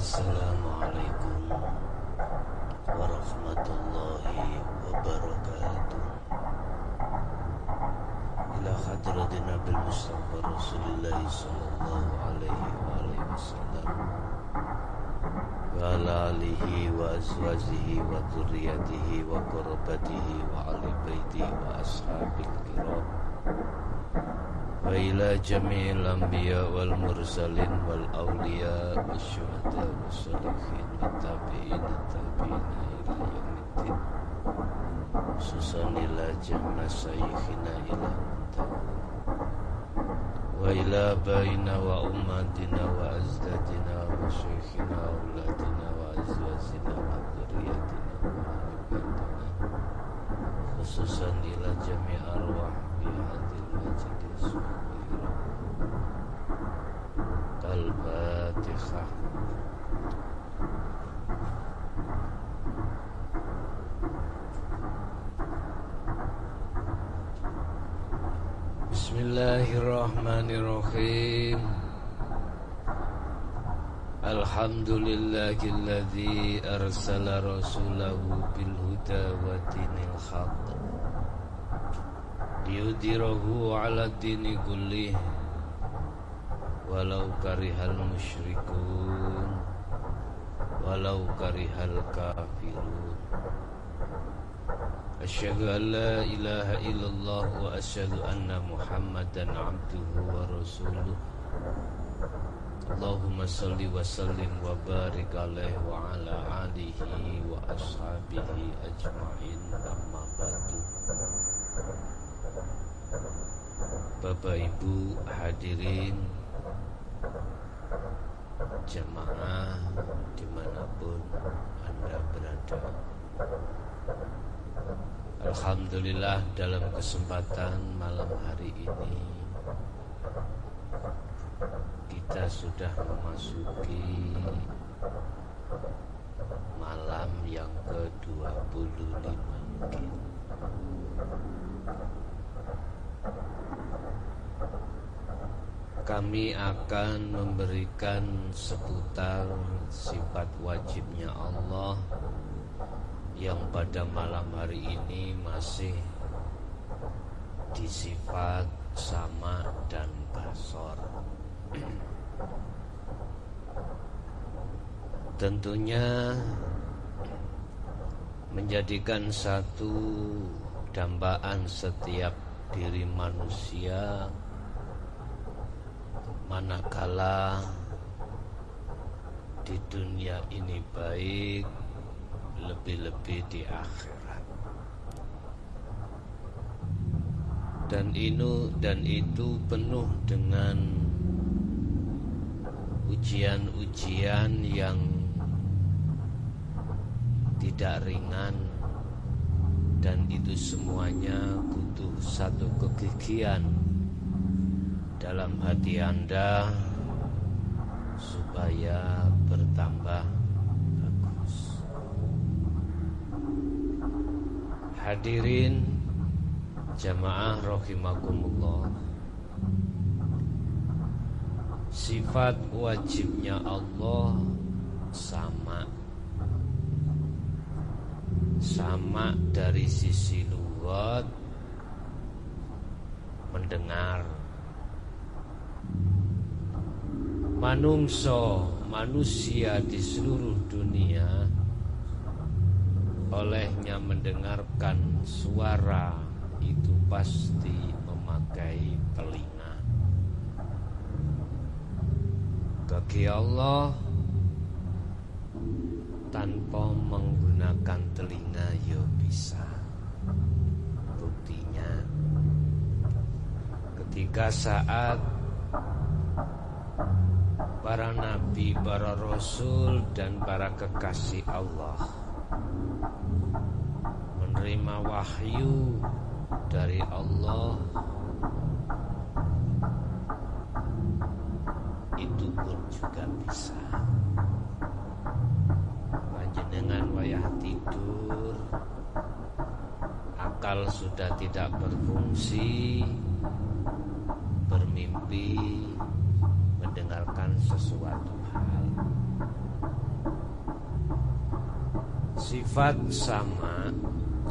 Assalamualaikum warahmatullahi wabarakatuh. Ila hadrati Nabil Mustafa Rasulullah sallallahu alaihi wasallam wa ala alihi wa azwajihi wa dzurriyyatihi wa qurrabatihi wa ali baitihi wa ashabil kiram wa ila jami'il anbiya wal mursalin wal awliya wasyuhada wassalihin wa tabi'in tabi'in ila yaumiddin khususan ila jamaah sayyikhina ila wa ila baina wa ummatina wa azdadina wa syekhina wa auladina wa azwajina wa dzurriyyatina wa ahli khususan ila jami' arwah fi hadil majlis Al-Fatihah. Bismillahirrahmanirrahim. Alhamdulillahilladzi arsala rasulahu bil huda wa dinil haqq liyudhhirahu 'ala dini kullih walau karihal musyrikun walau karihal kafirun. Asyhadu an la ilaha illallah wa asyhadu anna Muhammadan abduhu wa rasuluh. Allahumma salli wa sallim wa barik alaihi wa ala alihi wa ashabihi ajma'in, amma ba'du. Bapak Ibu hadirin jemaah dimanapun Anda berada, alhamdulillah dalam kesempatan malam hari ini kita sudah memasuki malam yang ke-25 mungkin. Kami akan memberikan seputar sifat wajibnya Allah yang pada malam hari ini masih disifat sama dan basor. Tentunya menjadikan satu dambaan setiap diri manusia manakala di dunia ini baik, lebih-lebih di akhirat. Dan itu penuh dengan ujian-ujian yang tidak ringan, dan itu semuanya butuh satu kegigihan dalam hati Anda supaya bertambah bagus. Hadirin jamaah rahimakumullah, sifat wajibnya Allah sama dari sisi lughat, mendengar. Manusia di seluruh dunia olehnya mendengarkan suara itu pasti memakai telinga. Bagi Allah tanpa menggunakan telinga ya bisa. Buktinya ketika saat para nabi, para rasul, dan para kekasih Allah menerima wahyu dari Allah, itu pun juga bisa. Panjenengan wayah tidur, akal sudah tidak berfungsi, bermimpi, mendengarkan sesuatu hal. Sifat sama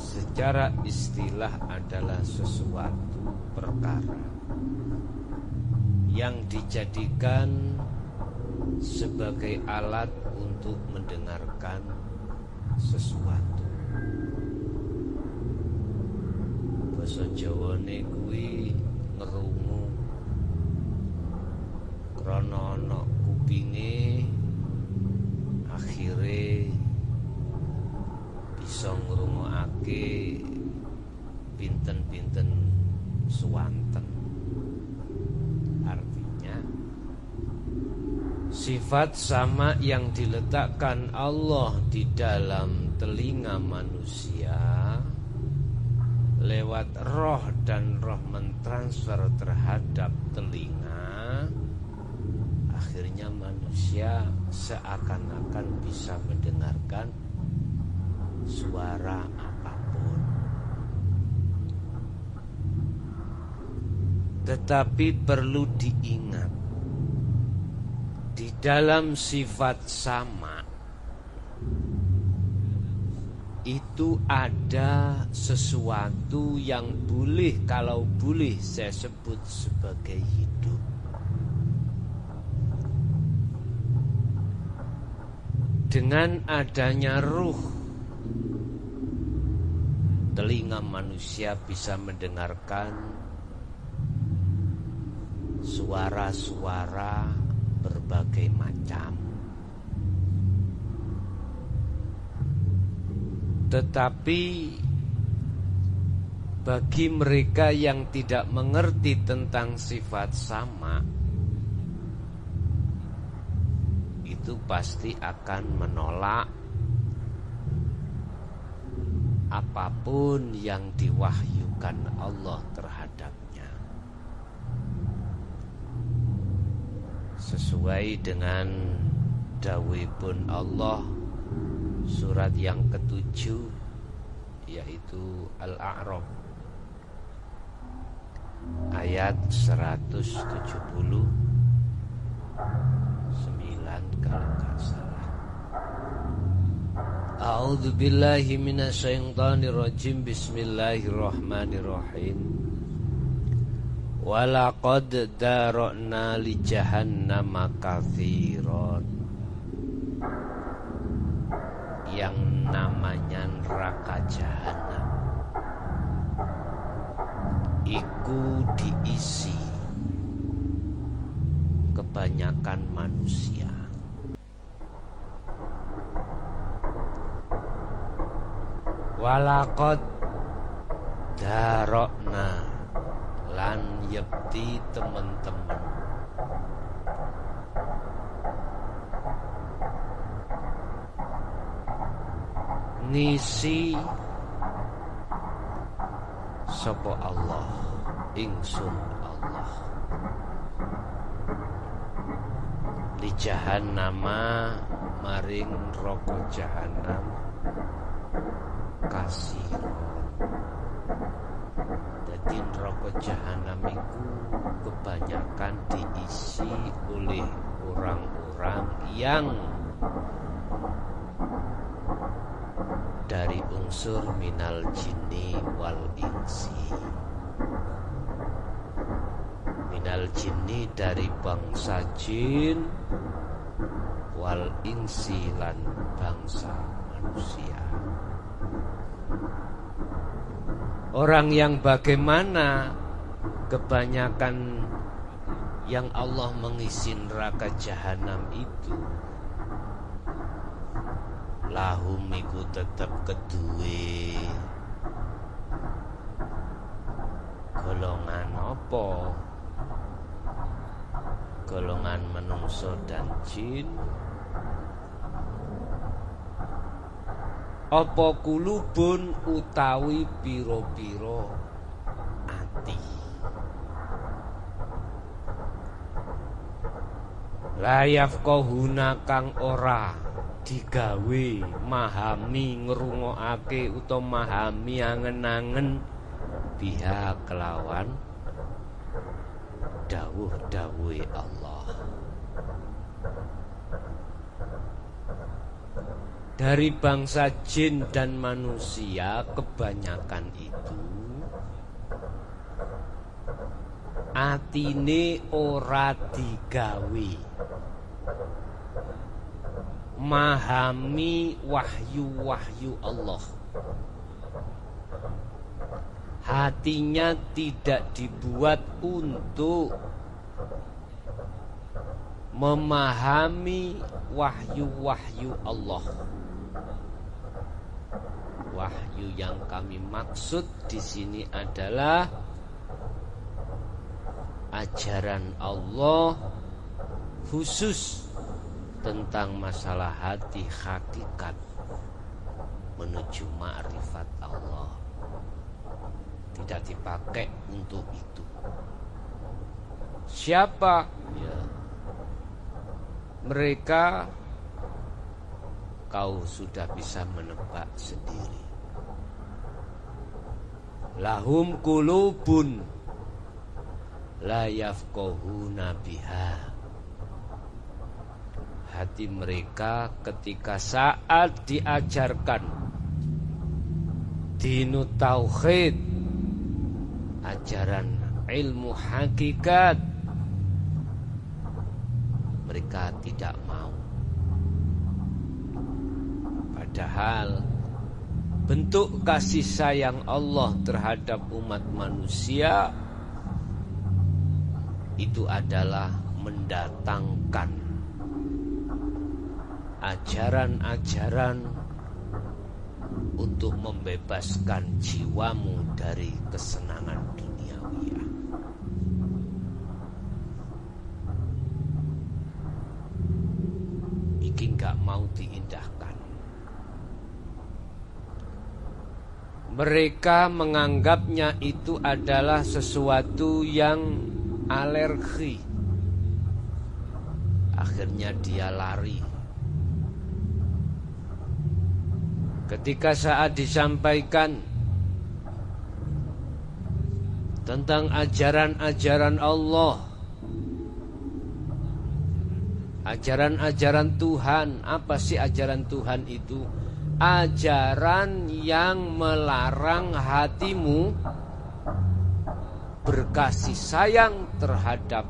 secara istilah adalah sesuatu perkara yang dijadikan sebagai alat untuk mendengarkan sesuatu. Basa Jawane kuwi ngerungu krana ana kupinge, akhire bisa ngrungokake pinten-pinten suwanten. Artinya sifat sama yang diletakkan Allah di dalam telinga manusia lewat roh, dan roh mentransfer terhadap telinga, akhirnya manusia seakan-akan bisa mendengarkan suara apapun. Tetapi perlu diingat, di dalam sifat sama itu ada sesuatu yang boleh, kalau boleh saya sebut sebagai hidup. Dengan adanya ruh, telinga manusia bisa mendengarkan suara-suara berbagai macam. Tetapi bagi mereka yang tidak mengerti tentang sifat sama, itu pasti akan menolak apapun yang diwahyukan Allah terhadapnya. Sesuai dengan dawuhipun Allah surat yang ke-7, yaitu Al-A'raf ayat 179 kalau nggak salah. A'udzu billahi minasyaitonir rajim. Bismillahirrahmanirrahim. Walaqad dara'na li jahannama katsiran. Yang namanya neraka jahanam iku diisi kebanyakan manusia. Walaqad darokna, lan yekti teman-teman ngisi sapa Allah, ingsun Allah, li jahannama maring neraka jahanam kasiron. Dadi neraka jahanam iku kebanyakan diisi oleh orang-orang yang dari unsur minal jinni wal insi. Minal jinni dari bangsa jin, wal insi lan bangsa manusia. Orang yang bagaimana? Kebanyakan yang Allah mengisi neraka jahanam itu lahum iku tetep keduwe golongan apa? Golongan manungsa dan jin. Apa kulubun utawi piro-piro ati. Layaf kohuna kang ora digawe mahami ngrungokake utawa mahami angen-angen biha kelawan dawuh-dawuhe Allah. dari bangsa jin dan manusia kebanyakan itu atine ora digawe memahami wahyu-wahyu Allah. Hatinya tidak dibuat untuk memahami wahyu-wahyu Allah. Wahyu yang kami maksud di sini adalah ajaran Allah khusus tentang masalah hati hakikat menuju ma'rifat Allah. Tidak dipakai untuk itu. Siapa? Ya, mereka kau sudah bisa menebak sendiri. Lahum qulubun la yafqahuna biha. Hati mereka ketika saat diajarkan dinu tauhid, ajaran ilmu hakikat, mereka tidak mau. Padahal bentuk kasih sayang Allah terhadap umat manusia itu adalah mendatangkan ajaran-ajaran untuk membebaskan jiwamu dari kesenangan duniawiah. Iki gak mau diindahkan. Mereka menganggapnya itu adalah sesuatu yang alergi. Akhirnya dia lari. Ketika saat disampaikan tentang ajaran-ajaran Allah, ajaran-ajaran Tuhan, apa sih ajaran Tuhan itu? Ajaran yang melarang hatimu berkasih sayang terhadap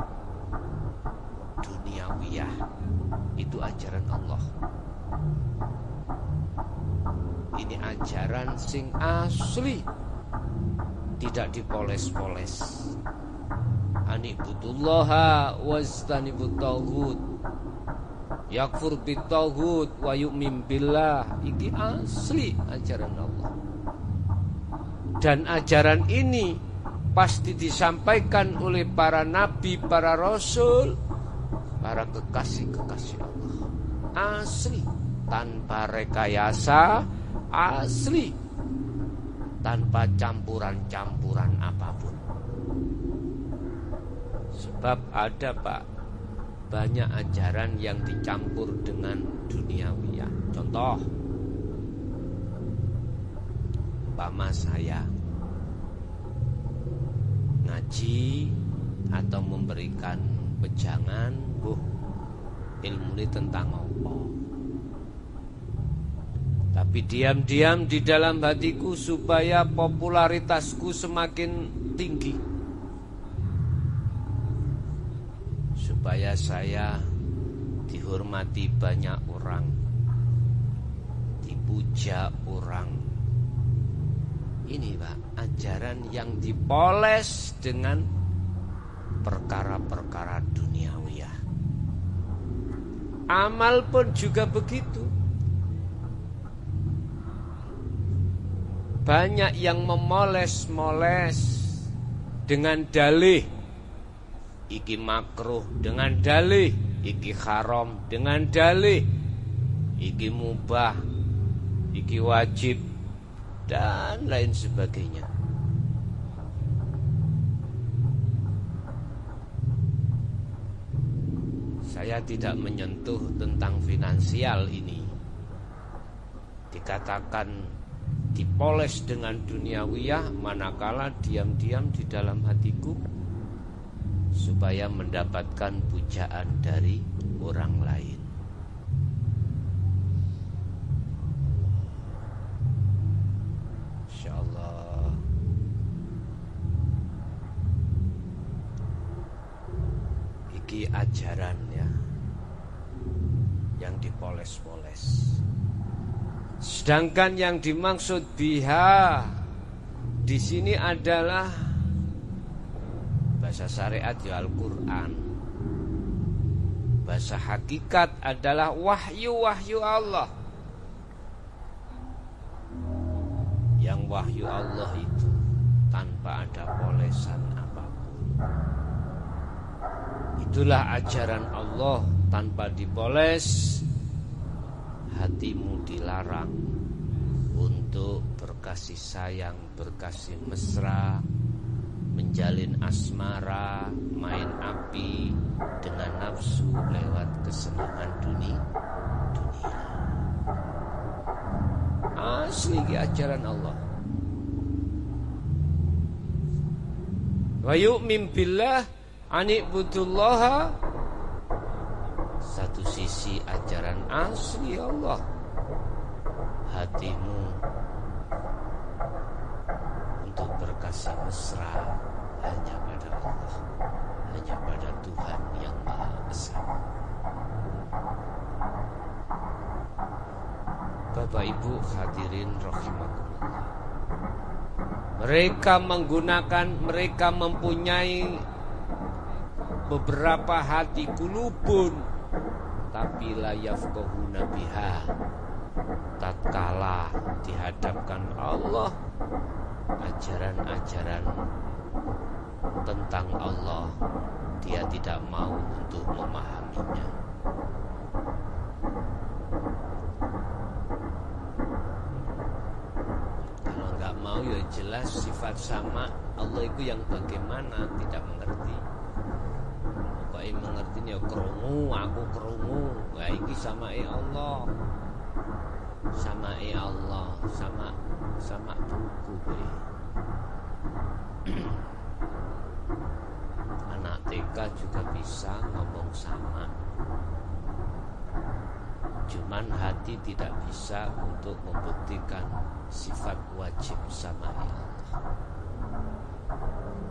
duniawiyah. Itu ajaran Allah. Ini ajaran sing asli, tidak dipoles-poles. Anibudullaha wastanibut tauhid, yakfur bitauhid wa yu'min billah. Ini asli ajaran Allah. Dan ajaran ini pasti disampaikan oleh para nabi, para rasul, para kekasih-kekasih Allah. Asli, tanpa rekayasa, asli, tanpa campuran-campuran apapun. Sebab ada Pak, banyak ajaran yang dicampur dengan duniawiyah. Contoh, umpama saya ngaji atau memberikan wejangan, ilmu ini tentang apa? Tapi diam-diam di dalam hatiku supaya popularitasku semakin tinggi, supaya saya dihormati banyak orang, dipuja orang. Ini Pak, ajaran yang dipoles dengan perkara-perkara duniawiyah. Amal pun juga begitu. Banyak yang memoles-moles dengan dalih iki makruh, dengan dalih iki haram, dengan dalih iki mubah, iki wajib, dan lain sebagainya. Saya tidak menyentuh tentang finansial ini. Dikatakan dipoles dengan duniawiyah, manakala diam-diam di dalam hatiku supaya mendapatkan pujaan dari orang lain. lagi ajaran ya, yang dipoles-poles. Sedangkan yang dimaksud biha di sini adalah bahasa syariat ya Al-Quran. Bahasa hakikat adalah wahyu-wahyu Allah. Yang wahyu Allah itu tanpa ada polesan apapun. Itulah ajaran Allah tanpa dipoles. Hatimu dilarang untuk berkasih sayang, berkasih mesra, menjalin asmara, main api dengan nafsu lewat kesenangan dunia. Asli ajaran Allah. Wa yu'min billah ani'budullaha. Satu sisi ajaran asli Allah. Hatimu untuk berkasih mesra hanya pada Allah, hanya pada Tuhan yang Maha Esa. Bapak Ibu hadirin rahimakumullah. Mereka mempunyai beberapa hati kulubun, tapi la yafqahuna biha. Tatkala dihadapkan Allah, ajaran-ajaran tentang Allah, dia tidak mau untuk memahaminya. Kalau nggak mau ya jelas sifat sama Allah itu yang bagaimana tidak mengerti. Pokoknya mengertinya krungu, aku krungu. Wah iki samai Allah. Samai Allah, sama buku be. Anak TK juga bisa ngomong sama. Cuman hati tidak bisa untuk membuktikan sifat wajib sama Allah.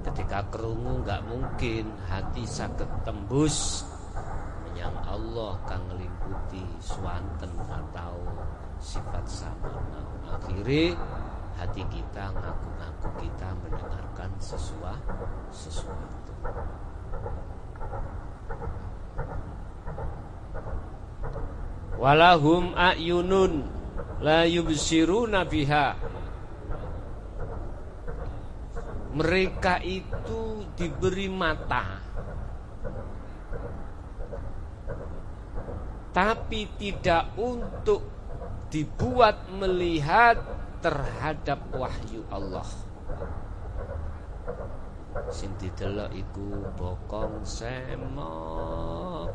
Ketika kerungu nggak mungkin hati saged tembus menyang Allah kang ngeliputi swanten atau sifat sama. Akhirnya hati kita ngaku-ngaku kita mendengarkan sesuatu. Walahum a'yunun la yubsiruna biha. Mereka itu diberi mata, tapi tidak untuk dibuat melihat terhadap wahyu Allah. Sing didelok iku bokong semok,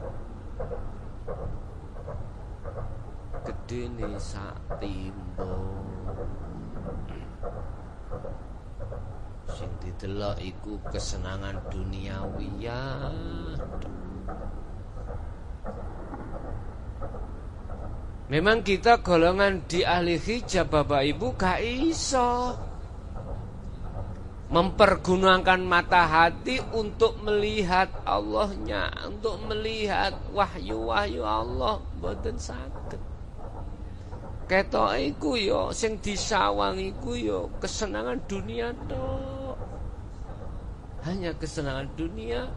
gedene sak timbang. Sing didelok iku kesenangan duniawiyah. Memang kita golongan di ahli hijab Bapak Ibu gak iso mempergunakan mata hati untuk melihat Allahnya, untuk melihat wahyu-wahyu Allah, mboten saged. Ketok iku yo sing disawang iku yo kesenangan dunia tok. Hanya kesenangan dunia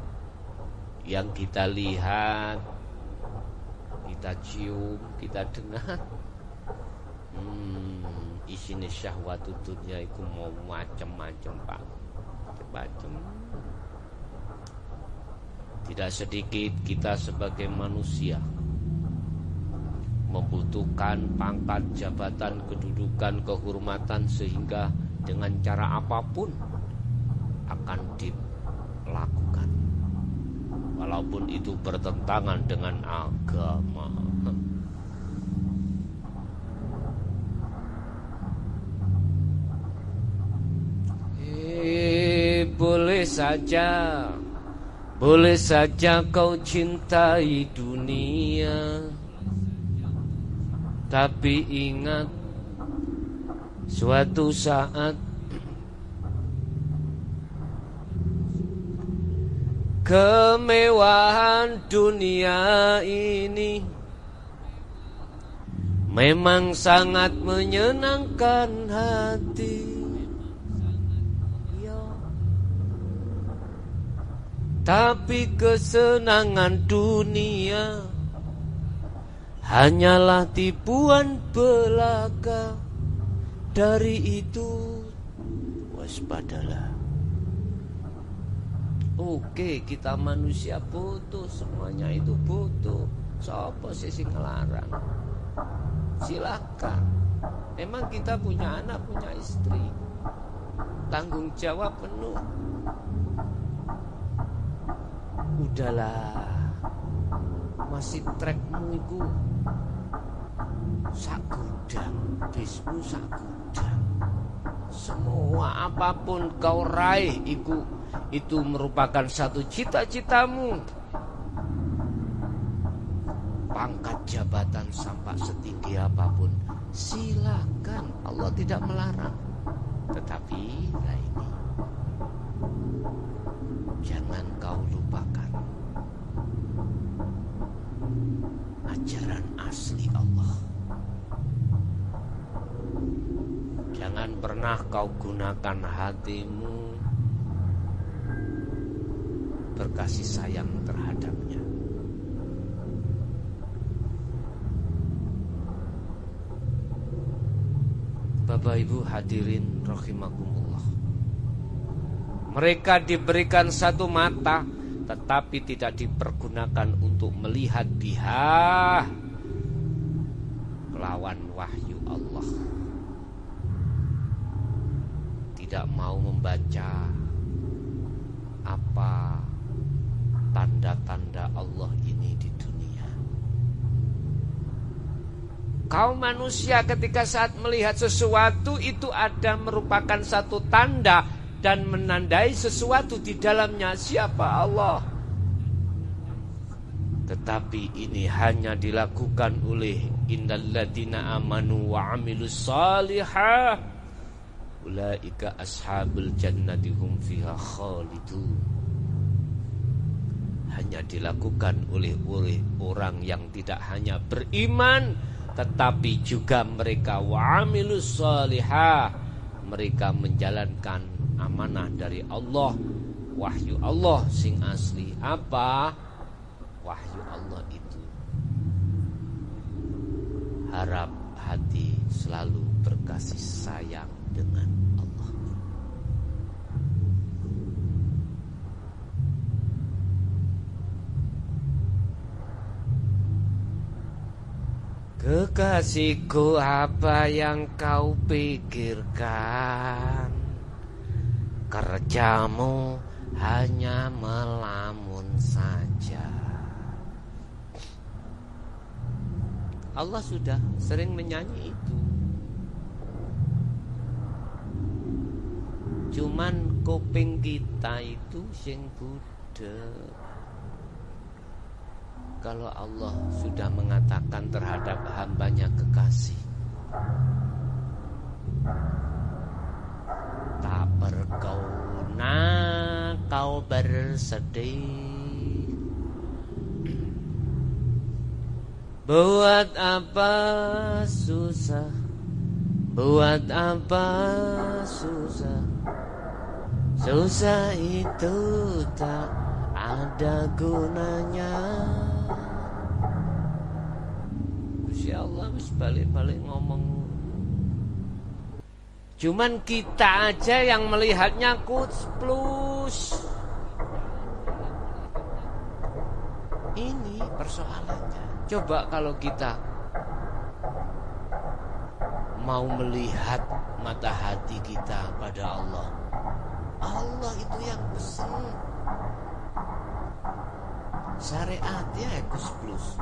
yang kita lihat, kita cium, kita dengar. Isine syahwat dunya iku mau macam-macam Pak. Macam. Tidak sedikit kita sebagai manusia membutuhkan pangkat, jabatan, kedudukan, kehormatan, sehingga dengan cara apapun akan dilakukan, walaupun itu bertentangan dengan agama. Boleh saja kau cintai dunia, tapi ingat suatu saat kemewahan dunia ini memang sangat menyenangkan hati. Ya. Tapi kesenangan dunia hanyalah tipuan belaka. Dari itu waspadalah. Oke, kita manusia butuh, semuanya itu butuh. Siapa sih ngelarang? Silakan. Memang kita punya anak, punya istri, tanggung jawab penuh. Udahlah, masih trekmu itu sak gudang, bismu sak gudang. Semua apapun kau raih itu merupakan satu cita-citamu. Pangkat jabatan sampai setinggi apapun, silakan, Allah tidak melarang. Tetapi ini jangan kau lupakan ajaran asli Allah. Jangan pernah kau gunakan hatimu berkasih sayang terhadapnya. Bapak Ibu hadirin rahimakumullah. Mereka diberikan satu mata, tetapi tidak dipergunakan untuk melihat biha lawan wahyu Allah. Tidak mau membaca apa tanda-tanda Allah ini di dunia. Kaum manusia ketika saat melihat sesuatu itu ada merupakan satu tanda dan menandai sesuatu di dalamnya siapa Allah. Tetapi ini hanya dilakukan oleh innalladzina amanu wa amilus salihah ulaika ashabul jannati hum fiha khalidun. Hanya dilakukan oleh orang yang tidak hanya beriman, tetapi juga mereka wa'amilus salihah, mereka menjalankan amanah dari Allah, wahyu Allah sing asli. Apa wahyu Allah itu? Harap hati selalu berkasih sayang dengan Allah. Kekasihku, apa yang kau pikirkan? Kerjamu hanya melamun saja. Allah sudah sering menyanyi itu. Cuman kuping kita itu sing budek. Kalau Allah sudah mengatakan terhadap hambanya kekasih, tak berguna kau bersedih. Buat apa susah, buat apa susah, susah itu tak ada gunanya. Ya Allah wis balik-balik ngomong. Cuman kita aja yang melihatnya plus. Ini persoalannya. Coba kalau kita mau melihat mata hati kita pada Allah, Allah itu yang pesen. Syariatnya plus.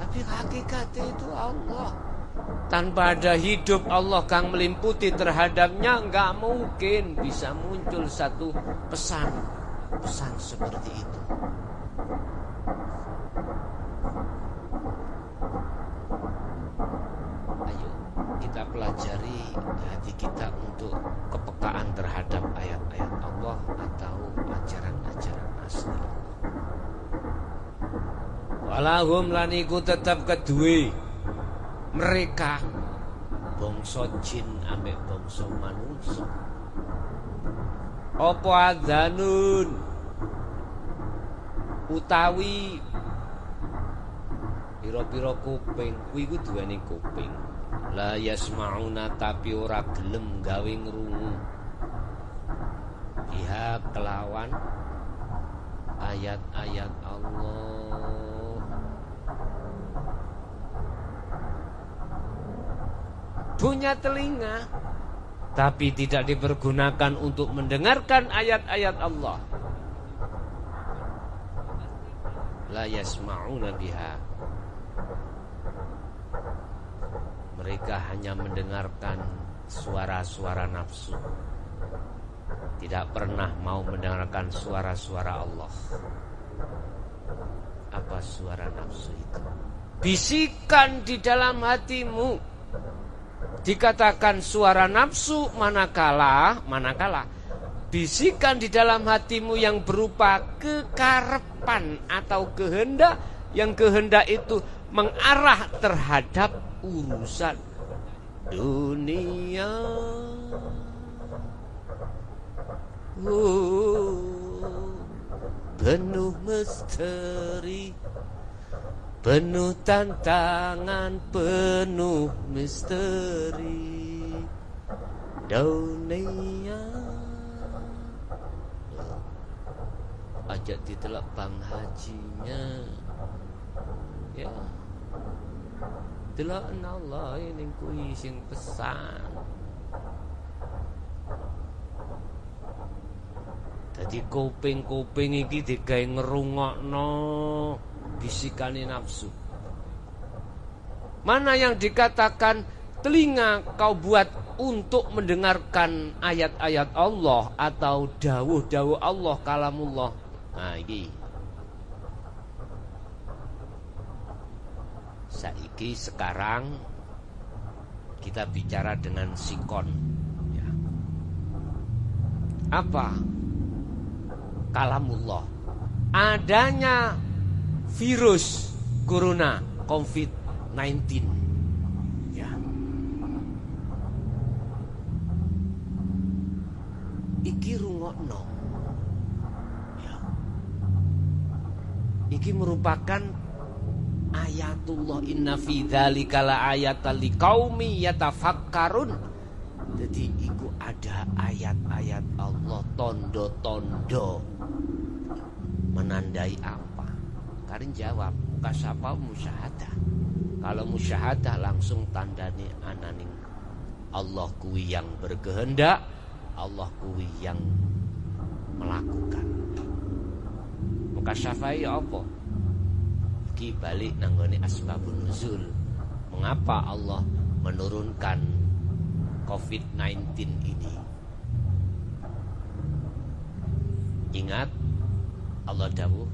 Tapi hakikatnya itu Allah. Tanpa ada hidup Allah kang melimputi terhadapnya, enggak mungkin bisa muncul satu pesan seperti itu. Ayo kita pelajari hati kita untuk kepekaan terhadap Walahum lan iku tetep kedue mereka bangsa jin ambek bangsa manungsa. Apa adzanun utawi pira-pira kuping, kuwi ku duweni kuping. La yasmauna tapi ora gelem gawe ngrungu. Biha kelawan ayat-ayat Allah. Punya telinga tapi tidak dipergunakan untuk mendengarkan ayat-ayat Allah. La yasma'una biha. Mereka hanya mendengarkan suara-suara nafsu. Tidak pernah mau mendengarkan suara-suara Allah. Apa suara nafsu itu? Bisikan di dalam hatimu. Dikatakan suara nafsu manakala bisikan di dalam hatimu yang berupa kekarepan atau kehendak, yang kehendak itu mengarah terhadap urusan dunia. Penuh misteri, penuh tantangan, penuh misteri dunia. Ajak ditelak bang hajinya, ya. Delok Allah ini kuwi sing pesan. Jadi kuping-kuping iki digawe ngerungokno bisikane nafsu. Mana yang dikatakan telinga kau buat untuk mendengarkan ayat-ayat Allah atau dawuh-dawuh Allah, kalamullah. Nah iki. Saiki sekarang kita bicara dengan sikon, ya. Apa? Kalamullah. Adanya virus corona COVID-19, ya. Iki rungokno, ya. Iki merupakan ayatullah, inna fi dzalika la ayatan liqaumi yatafakkarun. Jadi iku ada ayat-ayat Allah, tondo-tondo menandai apa? Karin jawab, kasapa musyahadah. Kalau musyahadah langsung tandane ananing Allah kuwi yang berkehendak, Allah kuwi yang melakukan. Mukasyafai apa? Ki balik nanggone asbabun nuzul. Mengapa Allah menurunkan COVID-19 ini? Ingat Allah dawuh,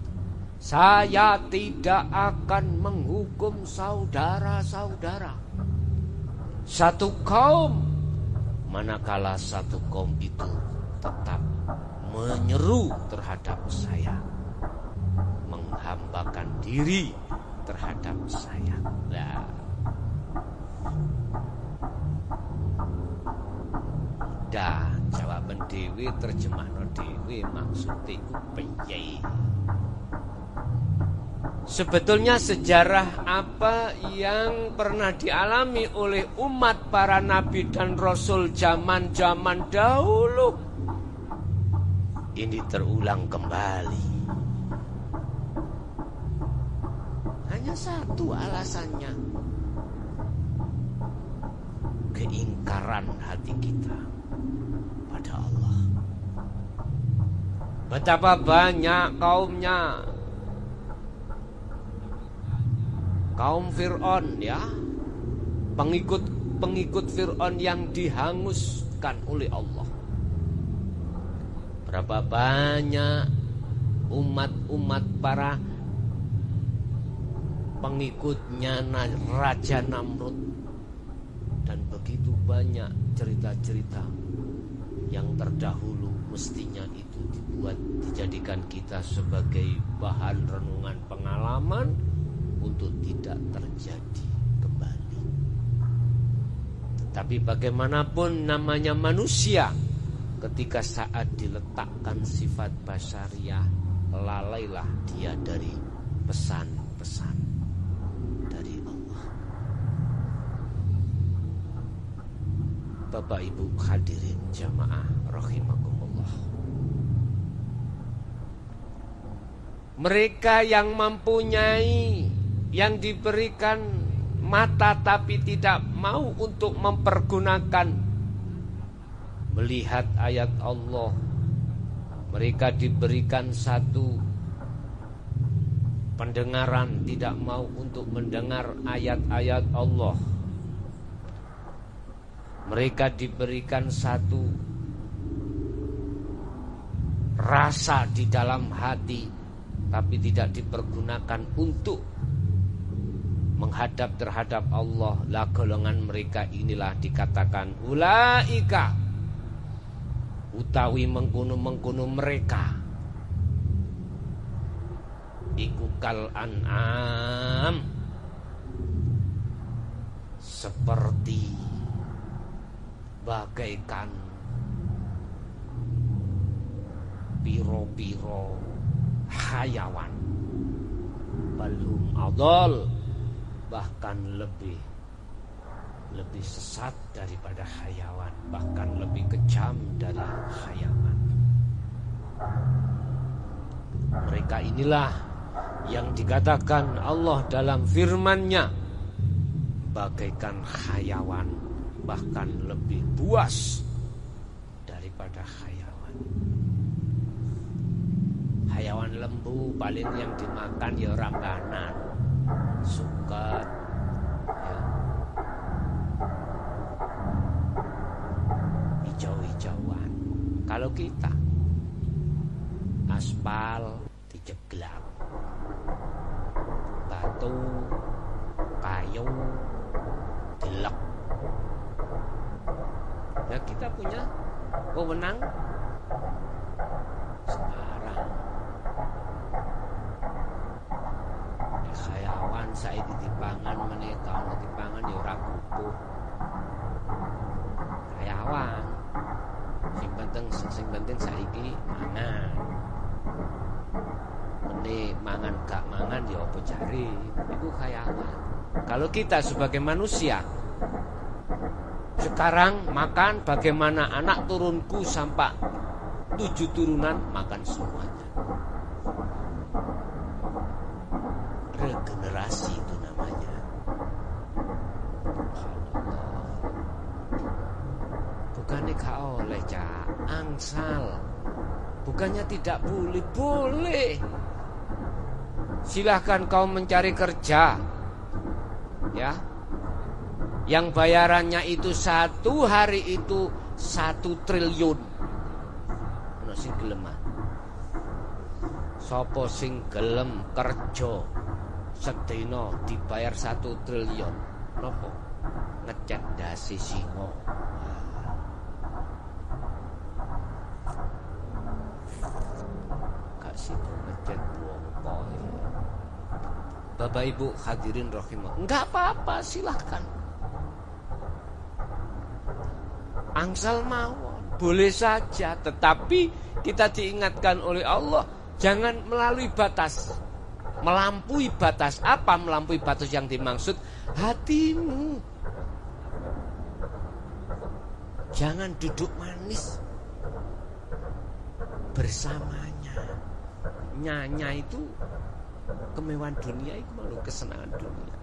saya tidak akan menghukum saudara-saudara satu kaum manakala satu kaum itu tetap menyeru terhadap saya, menghambakan diri terhadap saya. Nah, dah jawaban dewi, terjemahno dewi, maksudnya iku piye? Sebetulnya sejarah apa yang pernah dialami oleh umat para nabi dan rasul zaman-zaman dahulu ini terulang kembali. Hanya satu alasannya, keingkaran hati kita pada Allah. Betapa banyak kaumnya, kaum Fir'aun, ya, pengikut Fir'aun yang dihanguskan oleh Allah. Berapa banyak umat-umat para pengikutnya Raja Namrud. Dan begitu banyak cerita-cerita yang terdahulu mestinya itu dijadikan kita sebagai bahan renungan pengalaman. untuk tidak terjadi kembali. Tetapi bagaimanapun namanya manusia, ketika saat diletakkan sifat basyariah, lalailah dia dari pesan-pesan dari Allah. Bapak Ibu hadirin jamaah rahimakumullah. Mereka yang mempunyai, yang diberikan mata tapi tidak mau untuk mempergunakan melihat ayat Allah. Mereka diberikan satu pendengaran, tidak mau untuk mendengar ayat-ayat Allah. Mereka diberikan satu rasa di dalam hati, tapi tidak dipergunakan untuk menghadap terhadap Allah. Lah golongan mereka inilah dikatakan ulaika, utawi mengkono-mengkono mereka iku kal an'am, seperti bagaikan piro-piro hayawan, balhum adol, bahkan lebih sesat daripada hayawan, bahkan lebih kejam dari hayawan. Mereka inilah yang dikatakan Allah dalam firman-Nya bagaikan hayawan, bahkan lebih buas daripada hayawan. Hayawan lembu paling yang dimakan ya rambanan, suket, ya, hijau-hijauan. Kalau kita aspal dijeglak, batu, kayu dilek. Ya kita punya wewenang sekarang. Hayawan saiki dipangan menika ana dipangan ya ora kupuh. Hayawan sing penting saiki mangan. Mene mangan gak mangan ya apa jare, iku hayawan. Kalau kita sebagai manusia sekarang makan, bagaimana anak turunku sampai 7 turunan makan semuanya. Regenerasi itu namanya. Bukannya gak oleh Cak, angsal. Bukannya tidak boleh, boleh. Silahkan kau mencari kerja, ya, yang bayarannya itu 1 hari itu 1 triliun. Ono sing gelem. Sopo sing gelem kerja sedina dibayar 1 triliun? Nopo? Ngecat dasi singo. Gak situ ngecat bongko. Bapak Ibu hadirin rahimah, enggak apa-apa, silahkan. Angsal mawon, boleh saja, tetapi kita diingatkan oleh Allah jangan melalui batas, melampaui batas. Apa melampaui batas yang dimaksud? Hatimu. Jangan duduk manis bersamanya. Nyanya itu kemewahan dunia, itu malu kesenangan dunia.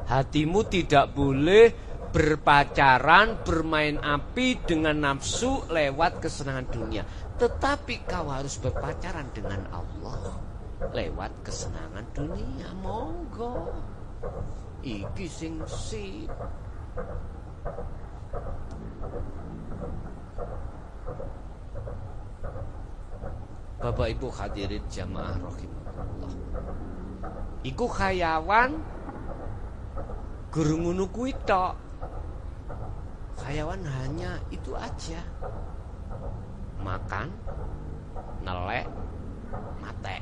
Hatimu tidak boleh berpacaran, bermain api dengan nafsu lewat kesenangan dunia. Tetapi kau harus berpacaran dengan Allah lewat kesenangan dunia. Monggo. Iki sing sip. Bapak Ibu hadirin jamaah rahimahullah. Iku hayawan guru ngono kuwi tok. Hayawan hanya itu aja. Makan, nelek, mate.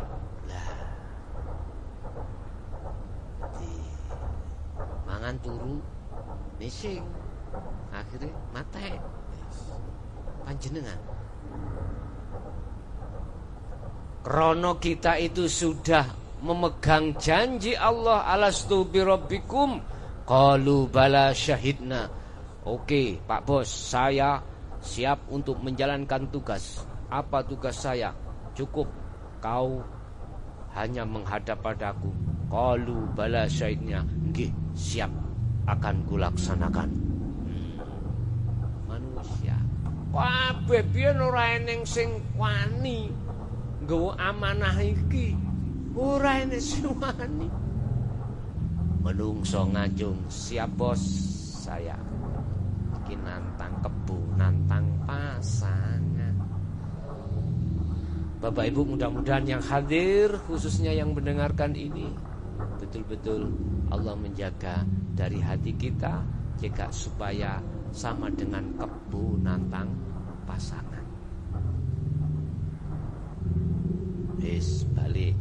Lah. mangan turu nising akhirnya mate panjenengan. Krono kita itu sudah memegang janji Allah, alastu birabbikum qalu bala syahidna. Oke Pak Bos, saya siap untuk menjalankan tugas. Apa tugas saya? Cukup kau hanya menghadap padaku. Qalu bala syahidna. Nggih, siap, akan kulaksanakan. Manusia kabeh biyen ora eneng sing wani nggawa amanah iki. Ora eneng sing wani. Menungso ngajung, siap Bos, saya iki nantang kebu, nantang pasangan. Bapak Ibu, mudah-mudahan yang hadir, khususnya yang mendengarkan ini, betul-betul Allah menjaga dari hati kita, jika supaya sama dengan kebu nantang pasangan. Wis balik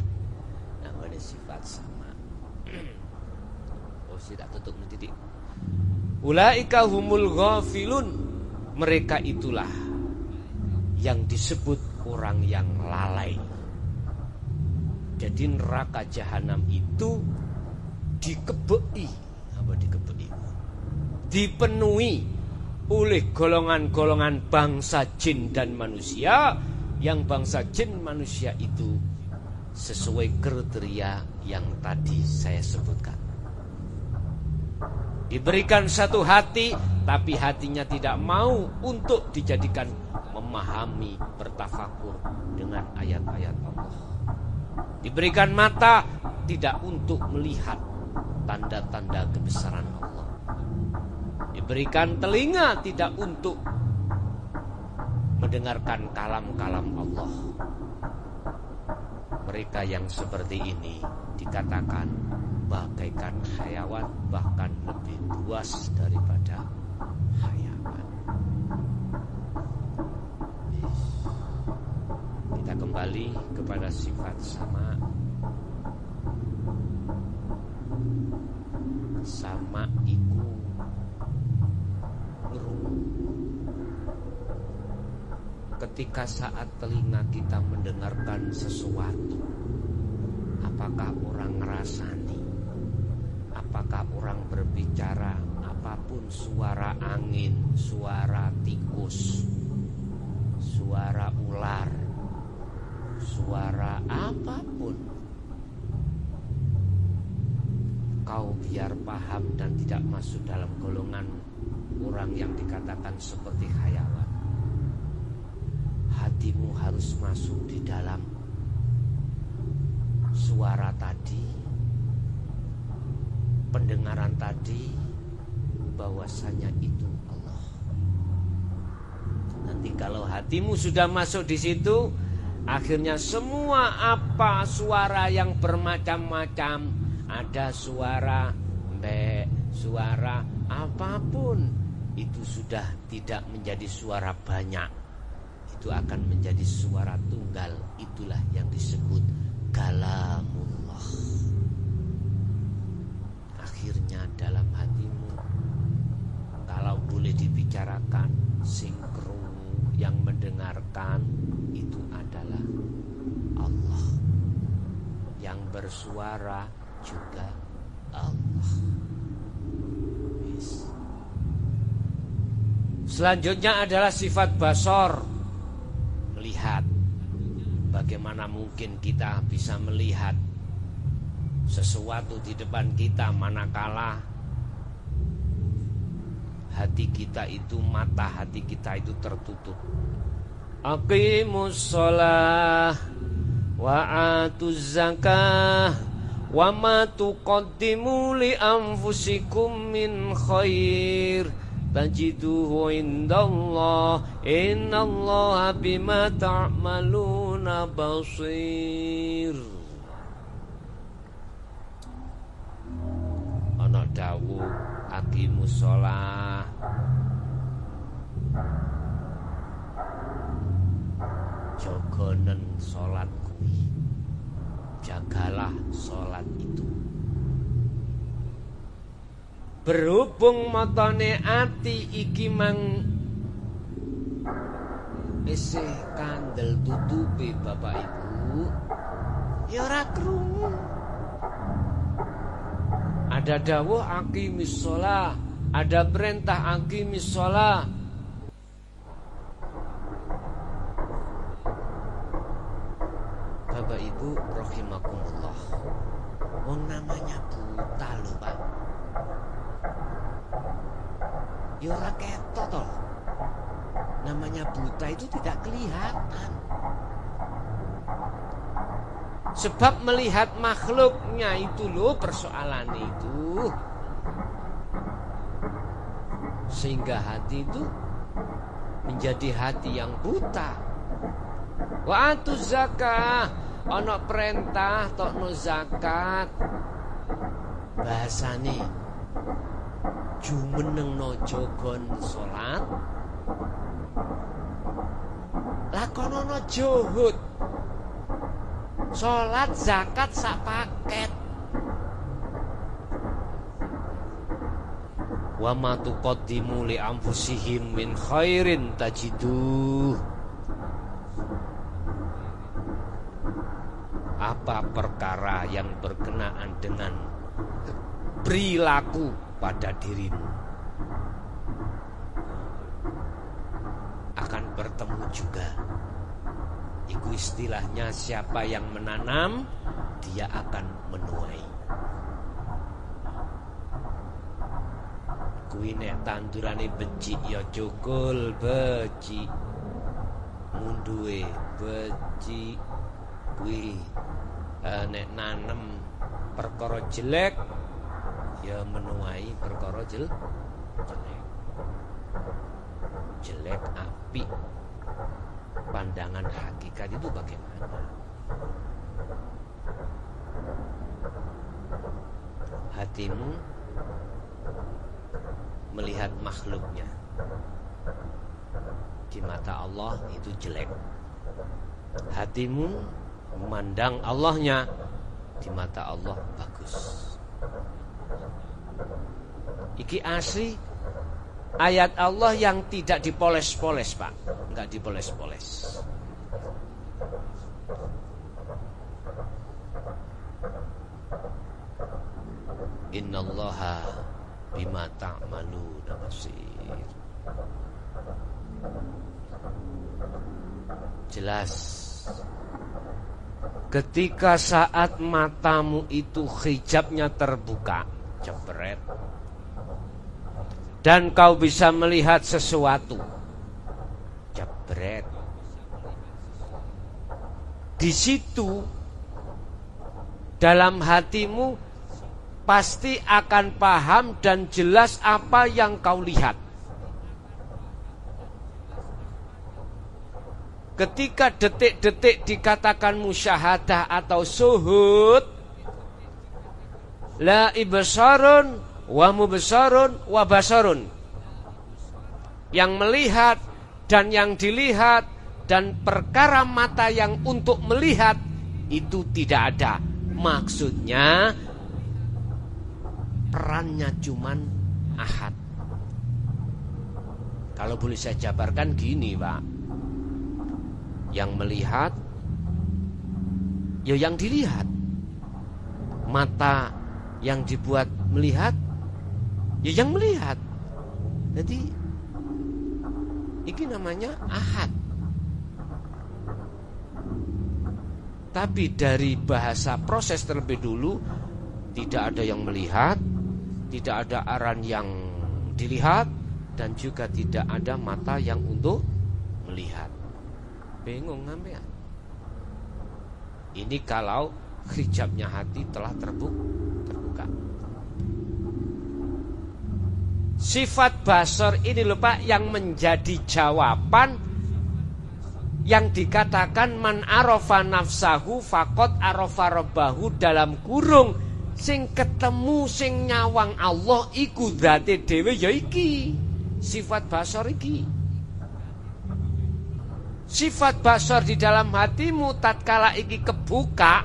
namanya sifat sama. Oh, tidak tutup titik. Ulaika humul ghafilun. Mereka itulah yang disebut orang yang lalai. Jadi neraka jahanam itu dikebeki, dipenuhi oleh golongan-golongan bangsa jin dan manusia, yang bangsa jin manusia itu sesuai kriteria yang tadi saya sebutkan. Diberikan satu hati, tapi hatinya tidak mau untuk dijadikan memahami, bertafakur dengan ayat-ayat Allah. Diberikan mata, tidak untuk melihat tanda-tanda kebesaran Allah. Diberikan telinga, tidak untuk mendengarkan kalam-kalam Allah. Mereka yang seperti ini dikatakan bagaikan hayawan, bahkan lebih buas daripada hayawan. Kita kembali kepada sifat sama. Sama iku ngrungu. Ketika saat telinga kita mendengarkan sesuatu, apakah orang ngerasani? Apakah orang berbicara? Apapun suara angin, suara tikus, suara ular, suara apapun, kau biar paham dan tidak masuk dalam golongan orang yang dikatakan seperti hayawan. Hatimu harus masuk di dalam suara tadi, pendengaran tadi, bahwasanya itu Allah. Nanti kalau hatimu sudah masuk di situ, akhirnya semua apa suara yang bermacam-macam, ada suara mbek, suara apapun, itu sudah tidak menjadi suara banyak, itu akan menjadi suara tunggal. Itulah yang disebut kalamullah. Akhirnya dalam hatimu, kalau boleh dibicarakan, sinkron yang mendengarkan itu adalah Allah, yang bersuara juga Allah. Selanjutnya adalah sifat basor, melihat. Bagaimana mungkin kita bisa melihat sesuatu di depan kita manakala hati kita itu, mata hati kita itu tertutup. Aqimus shalah wa atuz zakah wa ma tuqaddimu li anfusikum min khair tajiduhu indallah innallaha bima ta'maluna basir. Ana dawuh aqimus shalah, jogonen salat kuwi, jagalah salat itu. Berhubung matane ati iki mang isih kandel tutupi Bapak Ibu, ya ora krungu. Ada dawuh aqimis shalah, ada perintah aqimis shalah. Bapak Ibu rahimakumullah. Wong namanya buta lho, Pak. Ya ora ketok toh. Namanya buta itu tidak kelihatan. Sebab melihat makhluknya itu loh persoalannya itu. Sehingga hati itu menjadi hati yang buta. Wa atuz zakah, ana perintah tokno zakat. Bahasane jumenengno jogon salat, lakonono juhud. Salat zakat sak paket. Wa ma tuqaddimu li anfusihim min khairin tajiduh. Apa perkara yang berkenaan dengan perilaku pada dirimu akan bertemu juga. Itu istilahnya, siapa yang menanam dia akan menuai. Kuwi nek tandurane becik ya cukul becik, munduhe becik. Kuwi nek nanem perkara jelek ya menuai perkara jelek. Jelek apik. Pandangan hakikat itu bagaimana? Hatimu melihat makhluknya, di mata Allah itu jelek. Hatimu memandang Allahnya, di mata Allah bagus. Iki asli ayat Allah yang tidak dipoles-poles, Pak. Enggak dipoles-poles. Innallaha bima ta'maluna basir. Jelas. Ketika saat matamu itu hijabnya terbuka, jebret, dan kau bisa melihat sesuatu, jebret, di situ dalam hatimu pasti akan paham dan jelas apa yang kau lihat. Ketika detik-detik dikatakan musyahadah atau suhud, la ibsarun wa mubsarun wa basarun, yang melihat dan yang dilihat, dan perkara mata yang untuk melihat itu tidak ada. Maksudnya perannya cuman ahad. Kalau boleh saya jabarkan gini, Pak. Yang melihat ya yang dilihat. Mata yang dibuat melihat ya yang melihat. Jadi ini namanya ahad. Tapi dari bahasa proses terlebih dulu, tidak ada yang melihat, tidak ada aran yang dilihat, dan juga tidak ada mata yang untuk melihat. Bingung ngambil. Ini kalau hijabnya hati telah terbuka. Sifat basar ini lho Pak, yang menjadi jawaban yang dikatakan man arafa nafsahu faqad arafa rabbahu, dalam kurung sing ketemu sing nyawang Allah iku dzate dhewe ya iki. Sifat basar iki. Sifat basar di dalam hatimu tatkala iki kebuka,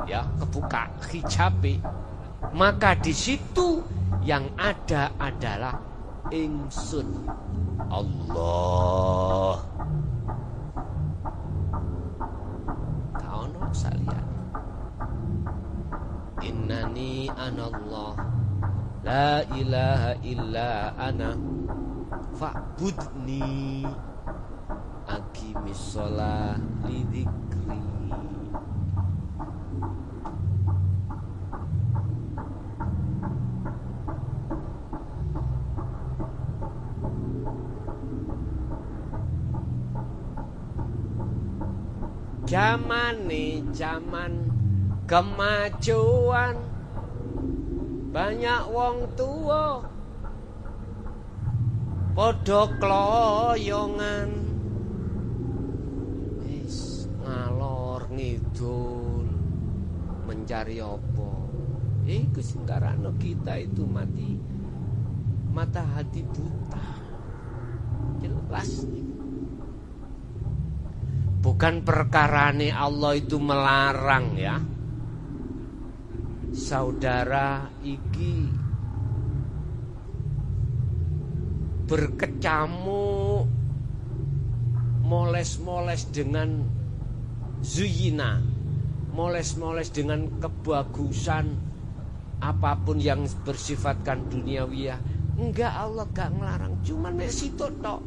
ya kebuka hijabe, maka di situ Yang ada adalah ingsun Allah. Kaono saliyane. Innani anallah la ilaha illa ana fa'budni aqimis shalah li dzikri. Zaman kemajuan, banyak wong tua padha kloyongan, wis ngalor ngidul mencari apa. Iku sing karana kita itu mata hati buta. Jelas nih. Bukan perkarane Allah itu melarang ya. Saudara iki berkecamuk moles-moles dengan zuyina, moles-moles dengan kebagusan apapun yang bersifatkan duniawiyah. Enggak, Allah gak ngelarang, cuman mek situ tok.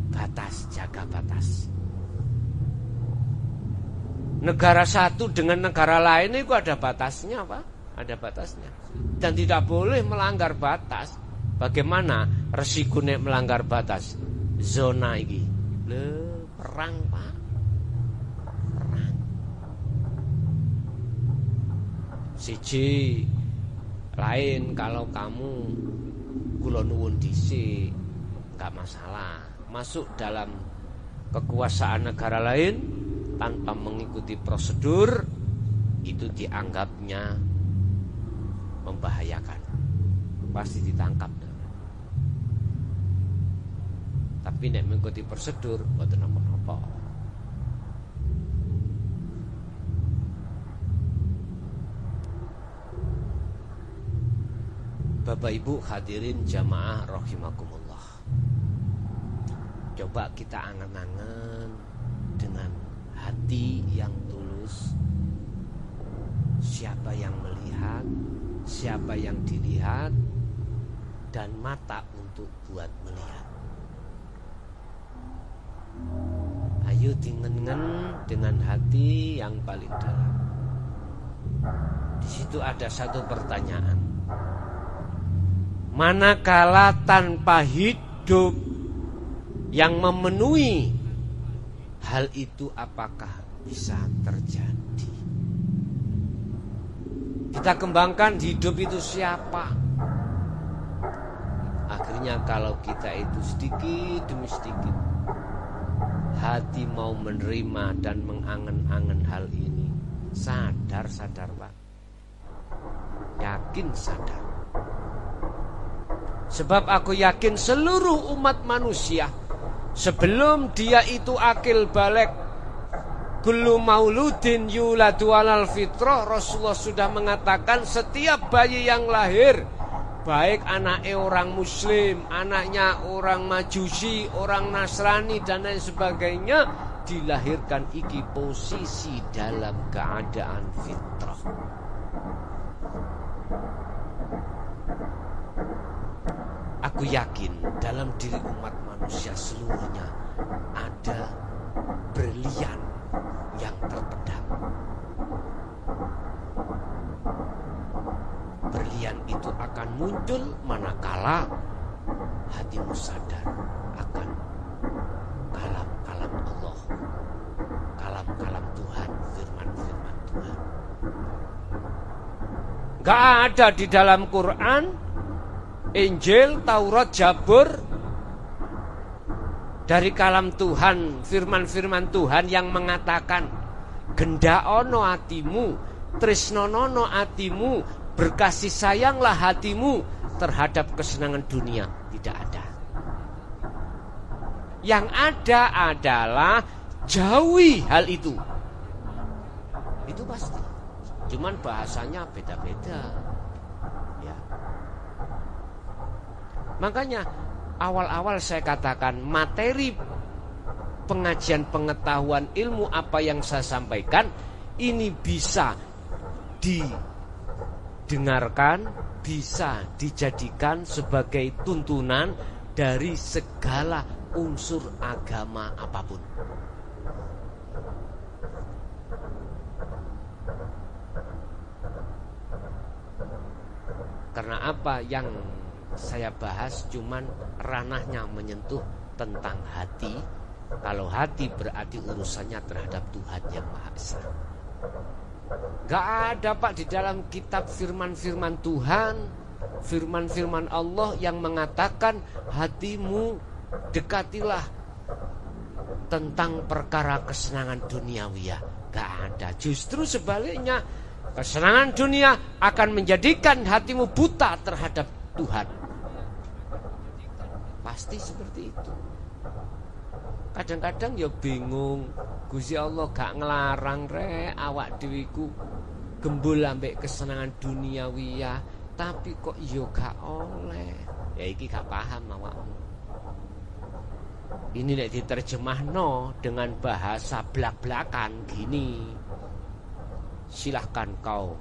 Batas, jaga batas. Negara satu dengan negara lain itu ada batasnya, Pak. Ada batasnya. Dan tidak boleh melanggar batas. Bagaimana resiko nek melanggar batas? Zona ini. Perang, Pak. Perang. Siji lain kalau kamu kula nuwun dhisik, enggak masalah. Masuk dalam kekuasaan negara lain tanpa mengikuti prosedur, itu dianggapnya membahayakan, pasti ditangkap. Tapi nek mengikuti prosedur mboten napa-napa. Bapak Ibu hadirin jamaah rahimakumullah. Coba kita angan-angan dengan hati yang tulus. Siapa yang melihat, siapa yang dilihat, dan mata untuk buat melihat. Ayo dengan hati yang paling dalam. Di situ ada satu pertanyaan. Manakala tanpa hidup yang memenuhi hal itu, apakah bisa terjadi? Kita kembangkan hidup itu siapa? Akhirnya kalau kita itu sedikit demi sedikit hati mau menerima dan mengangen-angen hal ini, sadar Pak, yakin sadar. Sebab aku yakin seluruh umat manusia sebelum dia itu akil balik, kullu mauludin yuladu alal fitrah, Rasulullah sudah mengatakan setiap bayi yang lahir, baik anaknya orang muslim, anaknya orang majusi, orang nasrani dan lain sebagainya, dilahirkan iki posisi dalam keadaan fitrah. Aku yakin dalam diri umat manusia seluruhnya ada berlian yang terpendam. Berlian itu akan muncul manakala hatimu sadar akan kalam-kalam Allah, kalam-kalam Tuhan, firman-firman Tuhan. Gak ada di dalam Quran, Injil, Taurat, Zabur dari kalam Tuhan, firman-firman Tuhan yang mengatakan gendhaono atimu, tresnonono atimu, berkasih sayanglah hatimu terhadap kesenangan dunia. Tidak ada. Yang ada adalah jauhi hal itu. Itu pasti. cuman bahasanya beda-beda. Ya. Makanya awal-awal saya katakan materi pengajian pengetahuan ilmu apa yang saya sampaikan ini bisa didengarkan, bisa dijadikan sebagai tuntunan dari segala unsur agama apapun. Karena apa yang saya bahas cuman ranahnya menyentuh tentang hati. Kalau hati berarti urusannya terhadap Tuhan yang Maha Esa. Gak ada Pak di dalam kitab firman-firman Tuhan, firman-firman Allah yang mengatakan hatimu dekatilah tentang perkara kesenangan duniawiya. Gak ada. Justru sebaliknya, kesenangan dunia akan menjadikan hatimu buta terhadap Tuhan. Pasti seperti itu. Kadang-kadang ya bingung, Gusti Allah gak ngelarang awak dheweku gembul ambek kesenangan duniawiya, tapi kok yo gak oleh. Ya iki gak paham awakmu. Ini nek diterjemahno dengan bahasa blak-blakan gini. Silahkan kau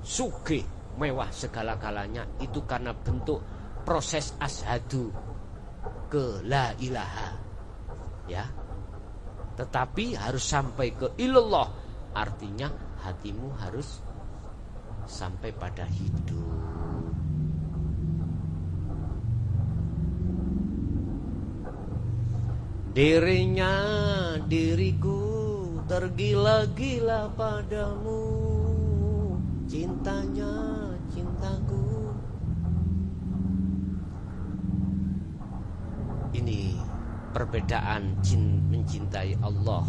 sugih mewah segala-galanya, itu karena bentuk proses asyhadu ke la ilaha, ya. Tetapi harus sampai ke ilallah, artinya hatimu harus sampai pada hidup. Diriku tergila-gila padamu, cintanya cintaku. Ini perbedaan mencintai Allah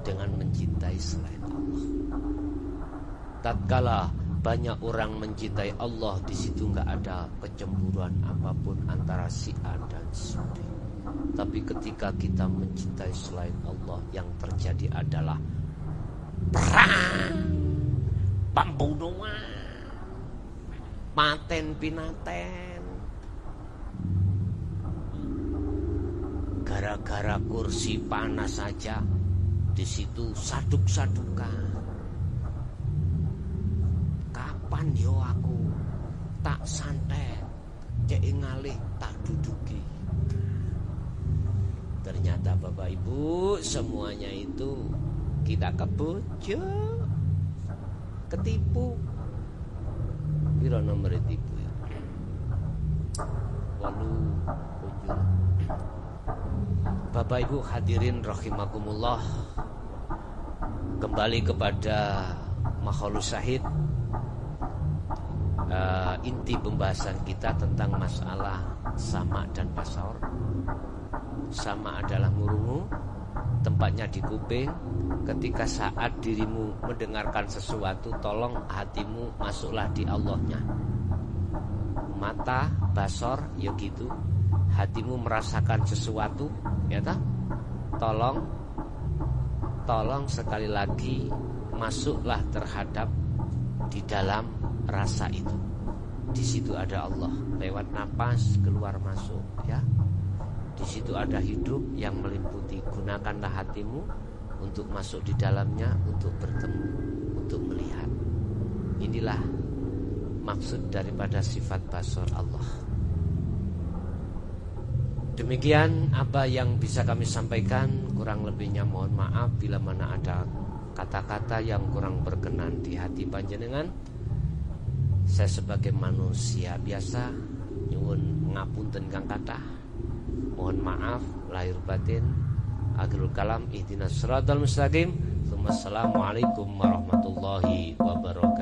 dengan mencintai selain Allah. Tatkala banyak orang mencintai Allah, di situ nggak ada kecemburuan apapun antara si A dan si B. Tapi ketika kita mencintai selain Allah, yang terjadi adalah perang, pembunuhan, maten pinaten. Gara-gara kursi panas saja, di situ saduk-sadukan. Kapan yo aku tak santet, cek ngalih tak duduki. Ternyata Bapak Ibu, semuanya itu kita kebojo, ketipu. Piro nomor tipu ya? 87. Bapak Ibu hadirin rahimakumullah, kembali kepada makhlus syahid. Inti pembahasan kita tentang masalah sama dan basor. Sama adalah murungu, tempatnya di kuping. Ketika saat dirimu mendengarkan sesuatu, tolong hatimu masuklah di Allahnya. Mata, basor, ya gitu. Hatimu merasakan sesuatu, ya tak? Tolong sekali lagi masuklah terhadap di dalam rasa itu. Di situ ada Allah, lewat napas keluar masuk, ya. Di situ ada hidup yang meliputi. Gunakanlah hatimu untuk masuk di dalamnya, untuk bertemu, untuk melihat. Inilah maksud daripada sifat basor Allah. Demikian apa yang bisa kami sampaikan. Kurang lebihnya mohon maaf bila mana ada kata-kata yang kurang berkenan di hati panjenengan. Saya sebagai manusia biasa nyuwun ngapunten kang kathah. Mohon maaf lahir batin. Akhirul kalam ihdinas siratal mustaqim. Assalamualaikum warahmatullahi wabarakatuh.